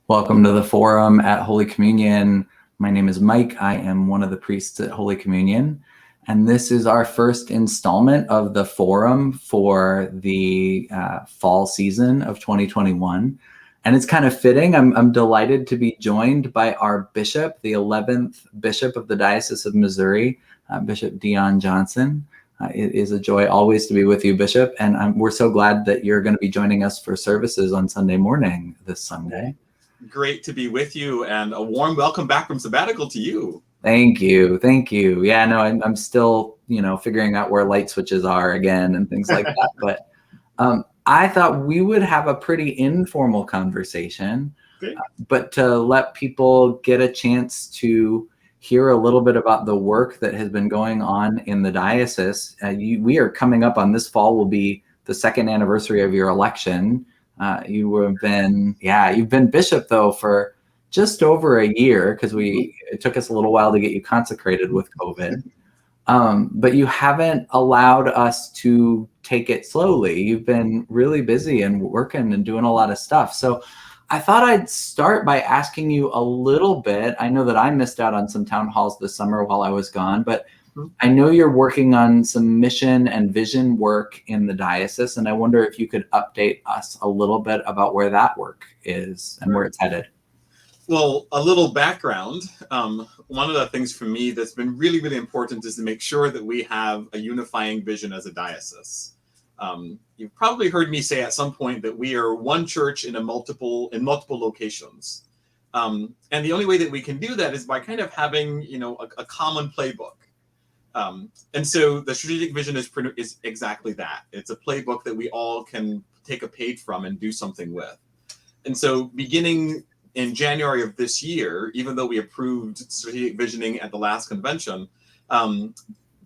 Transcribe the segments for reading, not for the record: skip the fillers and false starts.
Welcome to the forum at Holy Communion. My name is Mike. I am one of the priests at Holy Communion, and this is our first installment of the forum for the fall season of 2021. And it's kind of fitting. I'm delighted to be joined by our bishop, the 11th bishop of the Diocese of Missouri, Bishop Deon Johnson. It is a joy always to be with you, Bishop, and we're so glad that you're going to be joining us for services on Sunday morning this Sunday. Great to be with you, and a warm welcome back from sabbatical to you. Thank you. Yeah, no, I'm still, figuring out where light switches are again and things like that. But I thought we would have a pretty informal conversation, but to let people get a chance to hear a little bit about the work that has been going on in the diocese. We are coming up on this fall will be the second anniversary of your election. You've been bishop though for just over a year because it took us a little while to get you consecrated with COVID. But you haven't allowed us to take it slowly. You've been really busy and working and doing a lot of stuff. So I thought I'd start by asking you a little bit. I know that I missed out on some town halls this summer while I was gone, but I know you're working on some mission and vision work in the diocese, and I wonder if you could update us a little bit about where that work is and where it's headed. Well, a little background. One of the things for me that's been really, really important is to make sure that we have a unifying vision as a diocese. You've probably heard me say at some point that we are one church in multiple locations. And the only way that we can do that is by kind of having, a common playbook. And so the strategic vision is exactly that. It's a playbook that we all can take a page from and do something with. And so beginning in January of this year, even though we approved strategic visioning at the last convention,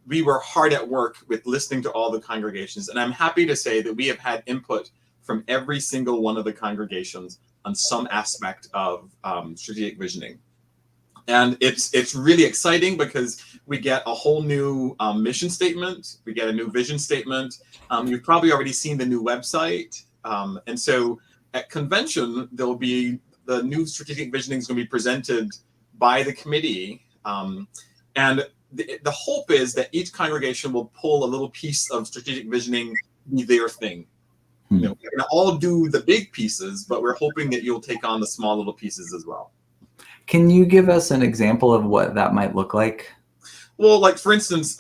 we were hard at work with listening to all the congregations. And I'm happy to say that we have had input from every single one of the congregations on some aspect of strategic visioning. And it's really exciting because we get a whole new mission statement. We get a new vision statement. You've probably already seen the new website. And so at convention, there'll be the new strategic visioning is going to be presented by the committee. And the hope is that each congregation will pull a little piece of strategic visioning, be their thing. We're going to all do the big pieces, but we're hoping that you'll take on the small little pieces as well. Can you give us an example of what that might look like? Well, like for instance,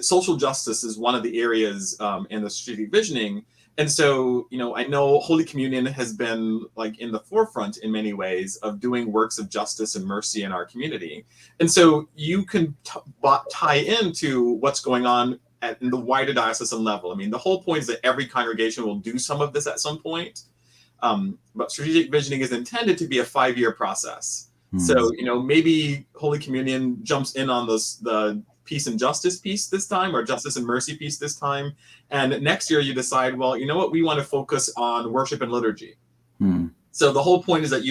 social justice is one of the areas in the strategic visioning. And so, I know Holy Communion has been like in the forefront in many ways of doing works of justice and mercy in our community. And so you can tie into what's going on in the wider diocesan level. I mean, the whole point is that every congregation will do some of this at some point. But strategic visioning is intended to be a 5-year process. So, maybe Holy Communion jumps in on the peace and justice piece this time, or justice and mercy piece this time. And next year you decide, well, you know what, we want to focus on worship and liturgy. So the whole point is that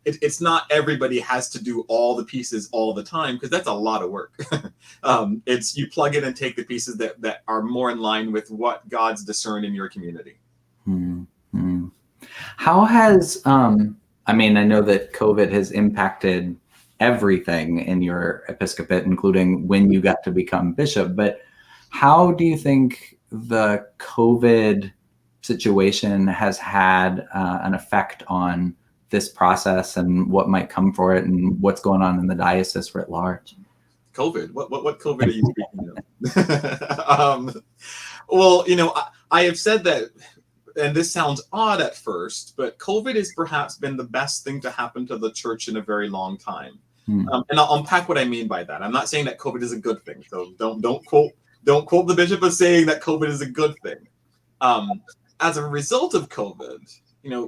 it's not everybody has to do all the pieces all the time, because that's a lot of work. It's you plug in and take the pieces that are more in line with what God's discerned in your community. How has, I know that COVID has impacted everything in your episcopate, including when you got to become bishop, but how do you think the COVID situation has had an effect on this process and what might come for it and what's going on in the diocese writ large? COVID? What COVID are you speaking of? Well, I have said that, and this sounds odd at first, but COVID has perhaps been the best thing to happen to the church in a very long time. And I'll unpack what I mean by that. I'm not saying that COVID is a good thing, so don't quote the bishop as saying that COVID is a good thing. As a result of COVID,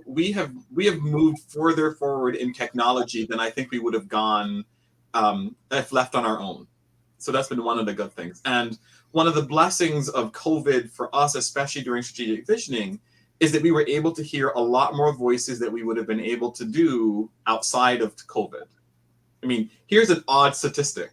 we have moved further forward in technology than I think we would have gone if left on our own. So that's been one of the good things. And one of the blessings of COVID for us, especially during strategic visioning, is that we were able to hear a lot more voices that we would have been able to do outside of COVID. I mean, here's an odd statistic.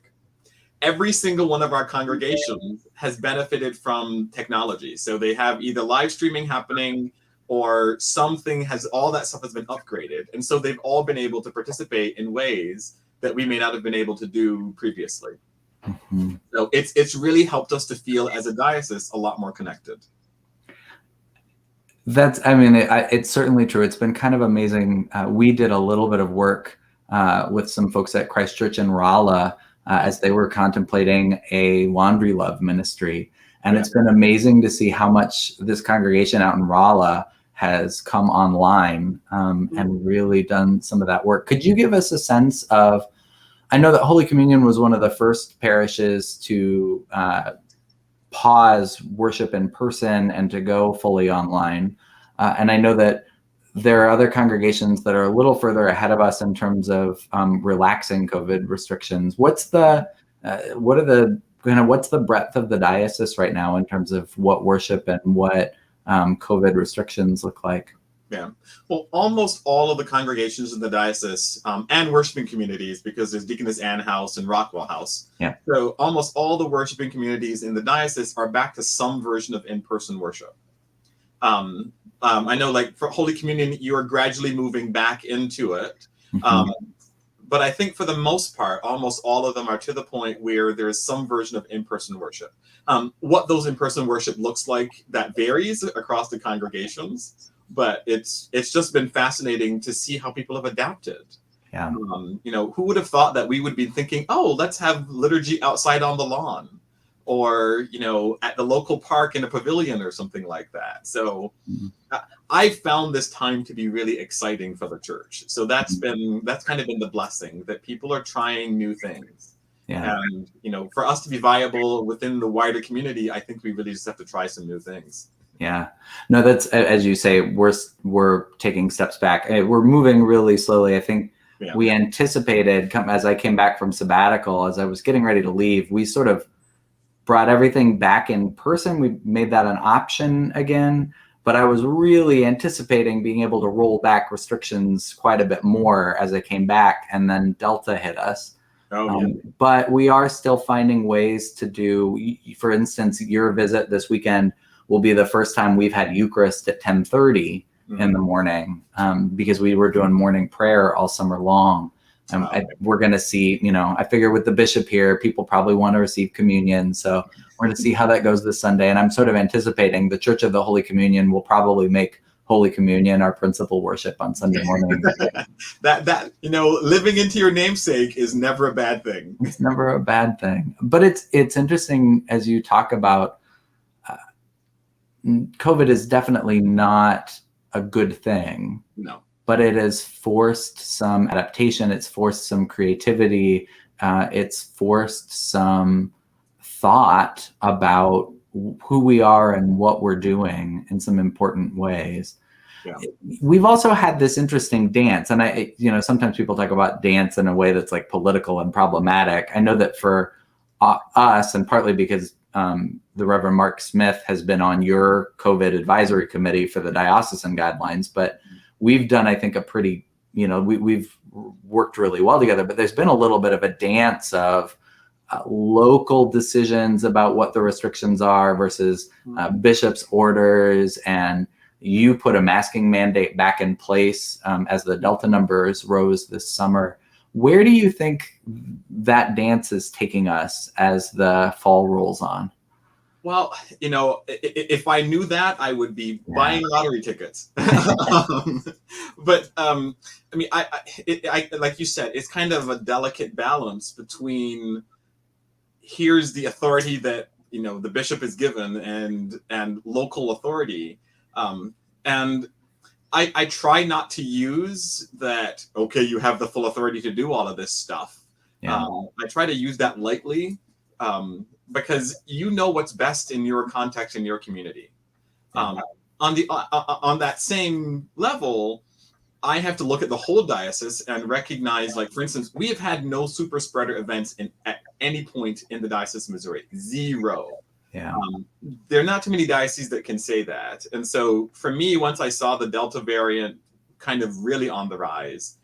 Every single one of our congregations has benefited from technology. So they have either live streaming happening or something has, all that stuff has been upgraded. And so they've all been able to participate in ways that we may not have been able to do previously. Mm-hmm. So it's really helped us to feel as a diocese a lot more connected. It's certainly true. It's been kind of amazing. We did a little bit of work with some folks at Christ Church in Rolla as they were contemplating a laundry love ministry. And It's been amazing to see how much this congregation out in Rolla has come online and really done some of that work. Could you give us a sense of, I know that Holy Communion was one of the first parishes to pause worship in person and to go fully online. And I know that there are other congregations that are a little further ahead of us in terms of relaxing COVID restrictions. What's the breadth of the diocese right now in terms of what worship and what COVID restrictions look like? Yeah, well, almost all of the congregations in the diocese and worshiping communities, because there's Deaconess Ann House and Rockwell House. Yeah. So almost all the worshiping communities in the diocese are back to some version of in-person worship. I know, like for Holy Communion, you are gradually moving back into it. Mm-hmm. But I think for the most part, almost all of them are to the point where there is some version of in-person worship. What those in-person worship looks like, that varies across the congregations. But it's just been fascinating to see how people have adapted. Yeah. Who would have thought that we would be thinking, oh, let's have liturgy outside on the lawn, or at the local park in a pavilion or something like that. So I found this time to be really exciting for the church. So that's kind of been the blessing, that people are trying new things. Yeah. And for us to be viable within the wider community, I think we really just have to try some new things. Yeah, no, that's, as you say, we're taking steps back. We're moving really slowly. I think we anticipated, as I came back from sabbatical, as I was getting ready to leave, we sort of brought everything back in person. We made that an option again, but I was really anticipating being able to roll back restrictions quite a bit more as I came back, and then Delta hit us. But we are still finding ways to do, for instance, your visit this weekend will be the first time we've had Eucharist at 10:30 in the morning, because we were doing morning prayer all summer long. We're going to see, I figure with the bishop here, people probably want to receive communion. So we're going to see how that goes this Sunday. And I'm sort of anticipating the Church of the Holy Communion will probably make Holy Communion our principal worship on Sunday morning. that living into your namesake is never a bad thing. It's never a bad thing. But it's interesting as you talk about COVID is definitely not a good thing. No. But it has forced some adaptation. It's forced some creativity. It's forced some thought about who we are and what we're doing in some important ways. Yeah. We've also had this interesting dance, and sometimes people talk about dance in a way that's like political and problematic. I know that for us, and partly because the Reverend Mark Smith has been on your COVID advisory committee for the diocesan guidelines, but we've done, I think, a pretty, we've worked really well together, but there's been a little bit of a dance of local decisions about what the restrictions are versus bishop's orders. And you put a masking mandate back in place as the Delta numbers rose this summer. Where do you think that dance is taking us as the fall rolls on? Well, if I knew that, I would be buying lottery tickets. But I like you said, it's kind of a delicate balance between here's the authority that the bishop is given and local authority, and I try not to use that. Okay, you have the full authority to do all of this stuff. Yeah. I try to use that lightly. Because what's best in your context in your community. On that same level, I have to look at the whole diocese and recognize, like, for instance, we have had no super spreader events at any point in the Diocese of Missouri. Zero. Yeah. There are not too many dioceses that can say that. And so for me, once I saw the Delta variant kind of really on the rise,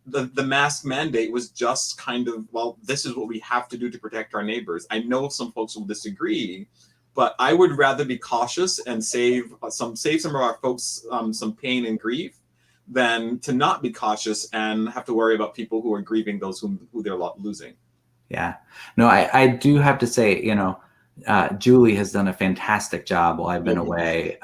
the mask mandate was just kind of, well, this is what we have to do to protect our neighbors. I know some folks will disagree, but I would rather be cautious and save some of our folks some pain and grief than to not be cautious and have to worry about people who are grieving those who they're losing. Yeah. No, I do have to say, Julie has done a fantastic job while I've been away.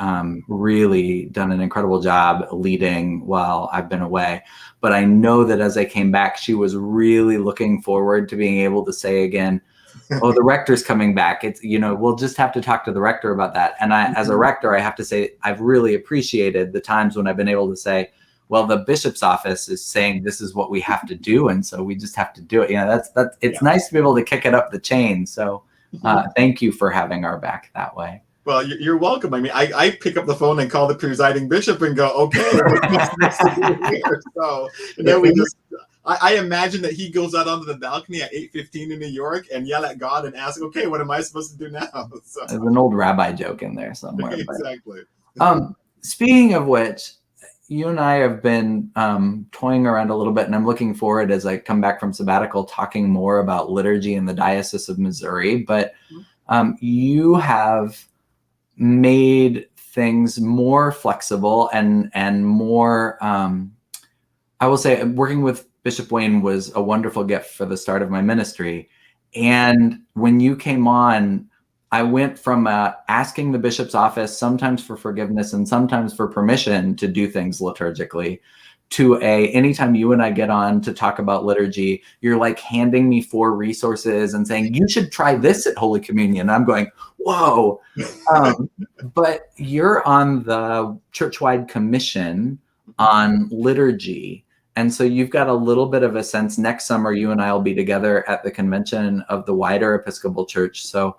Really done an incredible job leading while I've been away. But I know that as I came back, she was really looking forward to being able to say again, oh, the rector's coming back. It's, we'll just have to talk to the rector about that. And as a rector, I have to say, I've really appreciated the times when I've been able to say, well, the bishop's office is saying this is what we have to do. And so we just have to do it. It's nice to be able to kick it up the chain. So thank you for having our back that way. Well, you're welcome. I mean, I pick up the phone and call the presiding bishop and go, okay, what's next to do here? So then we just, I imagine that he goes out onto the balcony at 8:15 in New York and yell at God and ask, okay, what am I supposed to do now? So, there's an old rabbi joke in there somewhere. Exactly. Speaking of which, you and I have been toying around a little bit, and I'm looking forward as I come back from sabbatical talking more about liturgy in the Diocese of Missouri. But you have made things more flexible and more, I will say, working with Bishop Wayne was a wonderful gift for the start of my ministry. And when you came on, I went from asking the bishop's office sometimes for forgiveness and sometimes for permission to do things liturgically to anytime you and I get on to talk about liturgy, you're like handing me 4 resources and saying, you should try this at Holy Communion. I'm going, whoa. But you're on the church-wide commission on liturgy. And so you've got a little bit of a sense. Next summer, you and I will be together at the convention of the wider Episcopal Church. So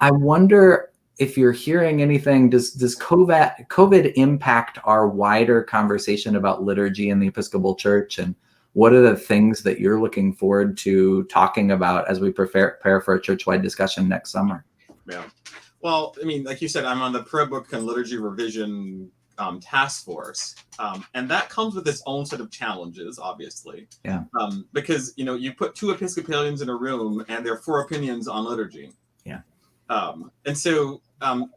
I wonder if you're hearing anything, does COVID impact our wider conversation about liturgy in the Episcopal Church? And what are the things that you're looking forward to talking about as we prepare for a church-wide discussion next summer? Yeah. Well, I mean, like you said, I'm on the prayer book and liturgy revision task force. And that comes with its own set of challenges, obviously. Yeah. Because, you put 2 Episcopalians in a room and there are 4 opinions on liturgy. Yeah. And so I'm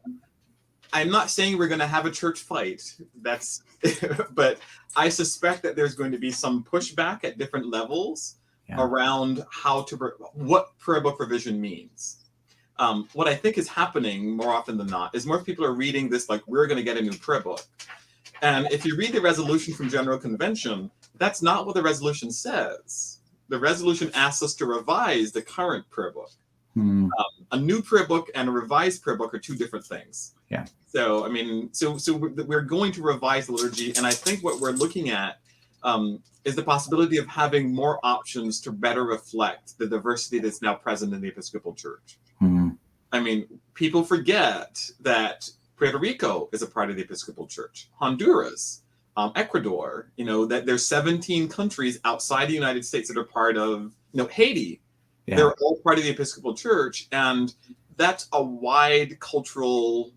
not saying we're going to have a church fight. But I suspect that there's going to be some pushback at different levels around what prayer book revision means. What I think is happening more often than not is more people are reading this like we're going to get a new prayer book. And if you read the resolution from General Convention, that's not what the resolution says. The resolution asks us to revise the current prayer book. A new prayer book and a revised prayer book are 2 different things. Yeah. So, I mean, so we're going to revise liturgy. And I think what we're looking at is the possibility of having more options to better reflect the diversity that's now present in the Episcopal Church. I mean, people forget that Puerto Rico is a part of the Episcopal Church, Honduras, Ecuador, that there's 17 countries outside the United States that are part of, Haiti. Yeah. They're all part of the Episcopal Church, and that's a wide cultural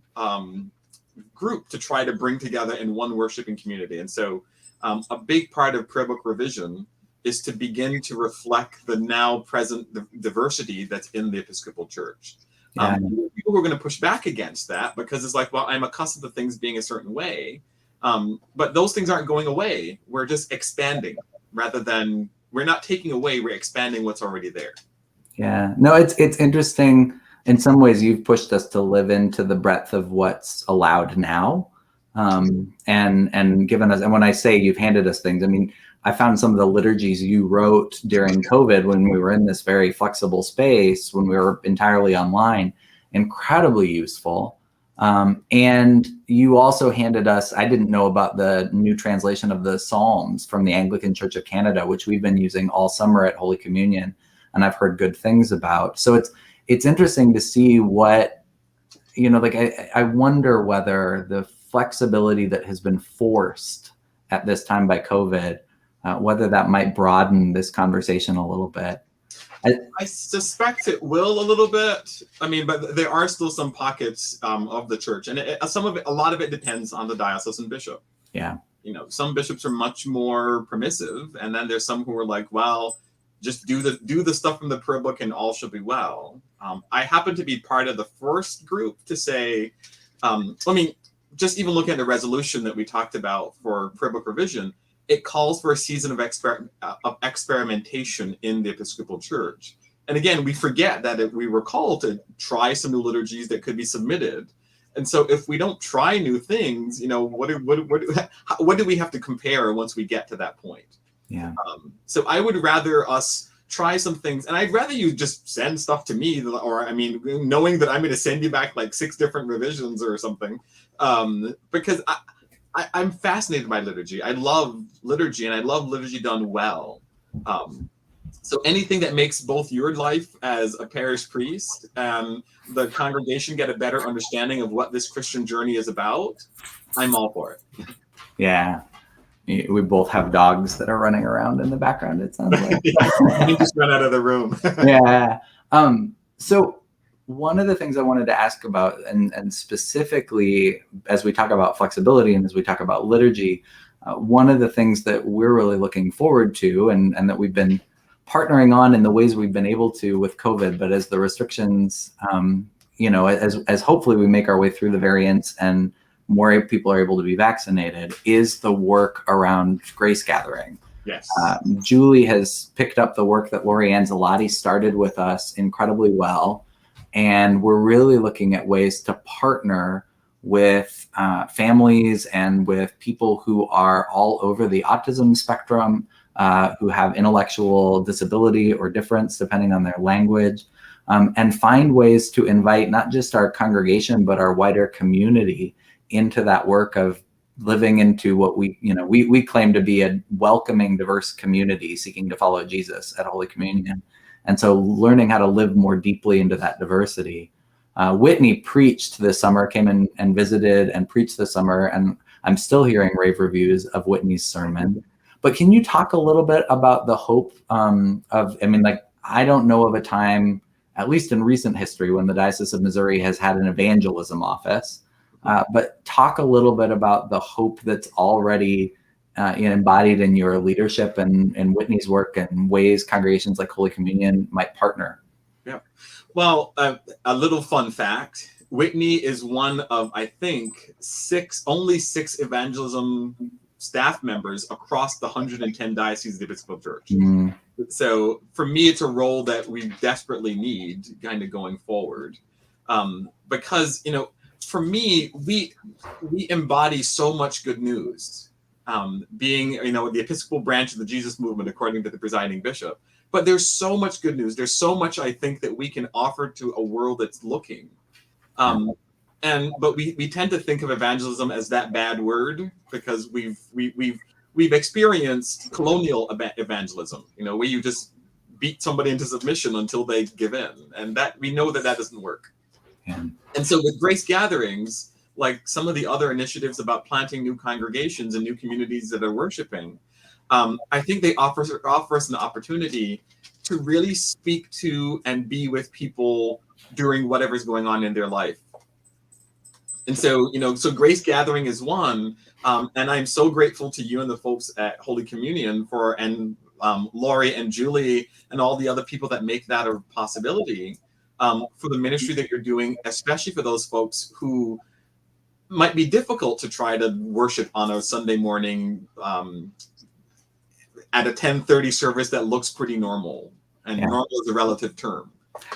group to try to bring together in one worshiping community. And so a big part of prayer book revision is to begin to reflect the now present diversity that's in the Episcopal Church. Yeah. People who are going to push back against that because it's like, well, I'm accustomed to things being a certain way. But those things aren't going away. We're just expanding rather than we're not taking away, we're expanding what's already there. Yeah, no, it's interesting. In some ways, you've pushed us to live into the breadth of what's allowed now, and given us. And when I say you've handed us things, I mean I found some of the liturgies you wrote during COVID when we were in this very flexible space, when we were entirely online, incredibly useful. And you also handed us. I didn't know about the new translation of the Psalms from the Anglican Church of Canada, which we've been using all summer at Holy Communion. And I've heard good things about. So it's interesting to see what, I wonder whether the flexibility that has been forced at this time by COVID, whether that might broaden this conversation a little bit. I suspect it will a little bit. I mean, but there are still some pockets of the church, and a lot of it depends on the diocesan bishop. Yeah. Some bishops are much more permissive, and then there's some who are like, well, just do the stuff from the prayer book and all shall be well. I happen to be part of the first group to say, just even looking at the resolution that we talked about for prayer book revision, it calls for a season of experimentation in the Episcopal Church. And again, we forget that we were called to try some new liturgies that could be submitted. And so if we don't try new things, what do we have to compare once we get to that point? Yeah. So I would rather us try some things, and I'd rather you just send stuff to me, or knowing that I'm going to send you back like 6 different revisions or something, because I'm fascinated by liturgy. I love liturgy, and I love liturgy done well. So anything that makes both your life as a parish priest and the congregation get a better understanding of what this Christian journey is about, I'm all for it. Yeah. We both have dogs that are running around in the background, it sounds like. You just run out of the room. Yeah. So one of the things I wanted to ask about, and specifically as we talk about flexibility and as we talk about liturgy, one of the things that we're really looking forward to and that we've been partnering on in the ways we've been able to with COVID, but as the restrictions, as hopefully we make our way through the variants and more people are able to be vaccinated, is the work around grace gathering. Yes. Julie has picked up the work that Lori Anzalotti started with us incredibly well. And we're really looking at ways to partner with families and with people who are all over the autism spectrum, who have intellectual disability or difference, depending on their language, and find ways to invite not just our congregation, but our wider community into that work of living into what we claim to be a welcoming, diverse community seeking to follow Jesus at Holy Communion. And so learning how to live more deeply into that diversity. Whitney preached this summer, came in and visited and preached this summer, and I'm still hearing rave reviews of Whitney's sermon. But can you talk a little bit about the hope I don't know of a time, at least in recent history, when the Diocese of Missouri has had an evangelism office. But talk a little bit about the hope that's already embodied in your leadership and Whitney's work and ways congregations like Holy Communion might partner. Yeah. Well, a little fun fact. Whitney is one of, I think, only six evangelism staff members across the 110 dioceses of the Episcopal Church. Mm. So for me, it's a role that we desperately need kind of going forward. Because, for me, we embody so much good news, being, the Episcopal branch of the Jesus movement, according to the presiding bishop. But there's so much good news. There's so much, I think, that we can offer to a world that's looking. But we tend to think of evangelism as that bad word because we've experienced colonial evangelism, where you just beat somebody into submission until they give in, and that we know that doesn't work. Yeah. And so with grace gatherings, like some of the other initiatives about planting new congregations and new communities that are worshiping, I think they offer us an opportunity to really speak to and be with people during whatever's going on in their life. And so, so grace gathering is one, and I'm so grateful to you and the folks at Holy Communion and Lori and Julie and all the other people that make that a possibility, for the ministry that you're doing, especially for those folks who might be difficult to try to worship on a Sunday morning at a 10:30 service that looks pretty normal, and normal is a relative term.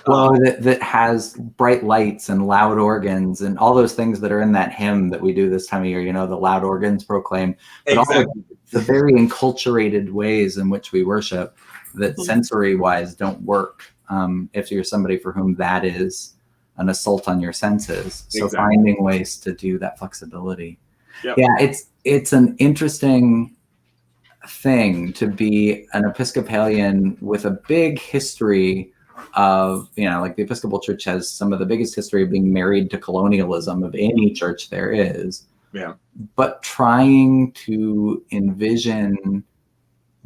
Well, that has bright lights and loud organs and all those things that are in that hymn that we do this time of year, the loud organs proclaim, but exactly. all the very enculturated ways in which we worship that sensory wise don't work if you're somebody for whom that is an assault on your senses. So Exactly. finding ways to do that flexibility. Yep. Yeah, it's an interesting thing to be an Episcopalian with a big history of, like the Episcopal Church has some of the biggest history of being married to colonialism of any church there is. Yeah. but trying to envision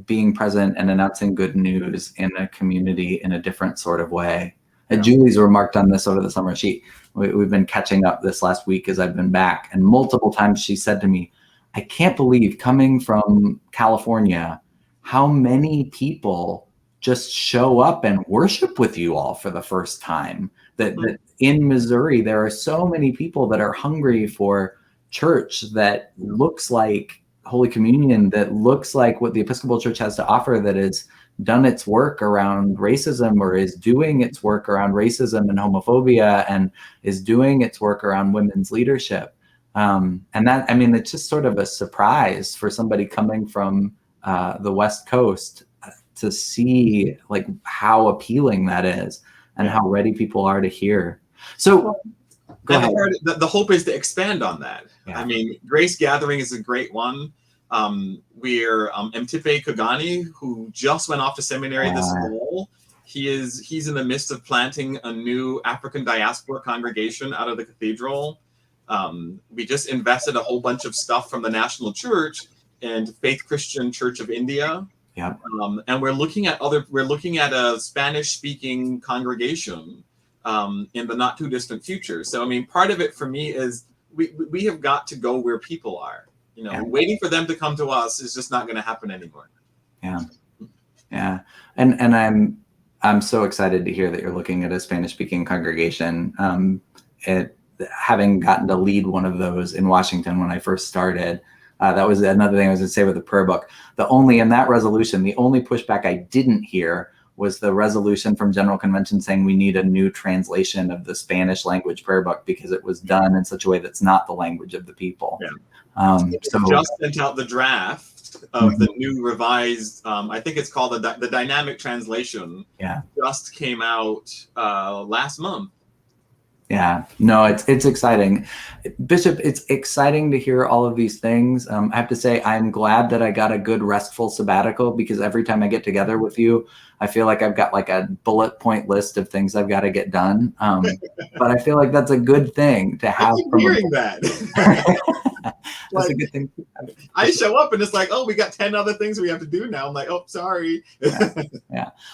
being present and announcing good news in a community in a different sort of way. And Julie's remarked on this over the summer. We've been catching up this last week as I've been back, and multiple times she said to me, I can't believe, coming from California, how many people just show up and worship with you all for the first time. That in Missouri, there are so many people that are hungry for church that looks like Holy Communion, that looks like what the Episcopal Church has to offer, that has done its work around racism, or is doing its work around racism and homophobia, and is doing its work around women's leadership. And that, I mean, it's just sort of a surprise for somebody coming from the West Coast to see like how appealing that is, and how ready people are to hear. So go ahead. The hope is to expand on that. I mean, Grace Gathering is a great one. We're Mtipe Kagani, who just went off to seminary this fall. He's in the midst of planting a new African diaspora congregation out of the cathedral. We just invested a whole bunch of stuff from the National Church and Faith Christian Church of India. Yeah. And we're looking at a Spanish-speaking congregation in the not too distant future. So I mean, part of it for me is we have got to go where people are. You know, waiting for them to come to us is just not going to happen anymore. Yeah. And I'm so excited to hear that you're looking at a Spanish-speaking congregation. Having gotten to lead one of those in Washington when I first started, that was another thing I was going to say with the prayer book. In that resolution, the only pushback I didn't hear was the resolution from General Convention saying we need a new translation of the Spanish language prayer book because it was done in such a way that's not the language of the people. So just sent out the draft of the new revised, I think it's called the dynamic translation. Just came out last month. Yeah, no, it's exciting. Bishop, it's exciting to hear all of these things. I have to say, I'm glad that I got a good restful sabbatical, because every time I get together with you, I feel like I've got like a bullet point list of things I've got to get done. But I feel like that's a good thing to have. I keep hearing that. That's a good thing. I show up and it's like, oh, we got 10 other things we have to do now. I'm like, oh, sorry.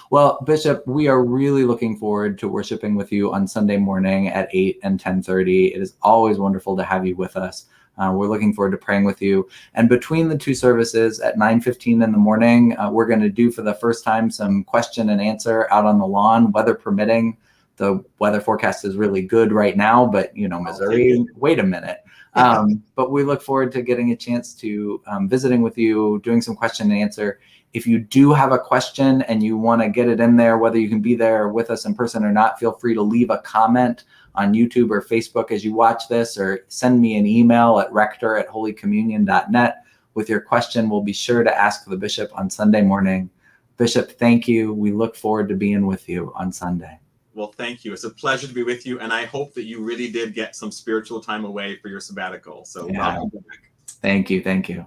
Well, Bishop, we are really looking forward to worshiping with you on Sunday morning at 8 and 10:30. It is always wonderful to have you with us. We're looking forward to praying with you. And between the two services at 9:15 in the morning, we're going to do for the first time some question and answer out on the lawn, weather permitting. The weather forecast is really good right now, but Missouri, wait a minute. But we look forward to getting a chance to visiting with you, doing some question and answer. If you do have a question and you want to get it in there, whether you can be there with us in person or not, feel free to leave a comment on YouTube or Facebook as you watch this, or send me an email at rector@holycommunion.net with your question. We'll be sure to ask the bishop on Sunday morning. Bishop, thank you. We look forward to being with you on Sunday. Well, thank you. It's a pleasure to be with you. And I hope that you really did get some spiritual time away for your sabbatical. So welcome back. Thank you. Thank you.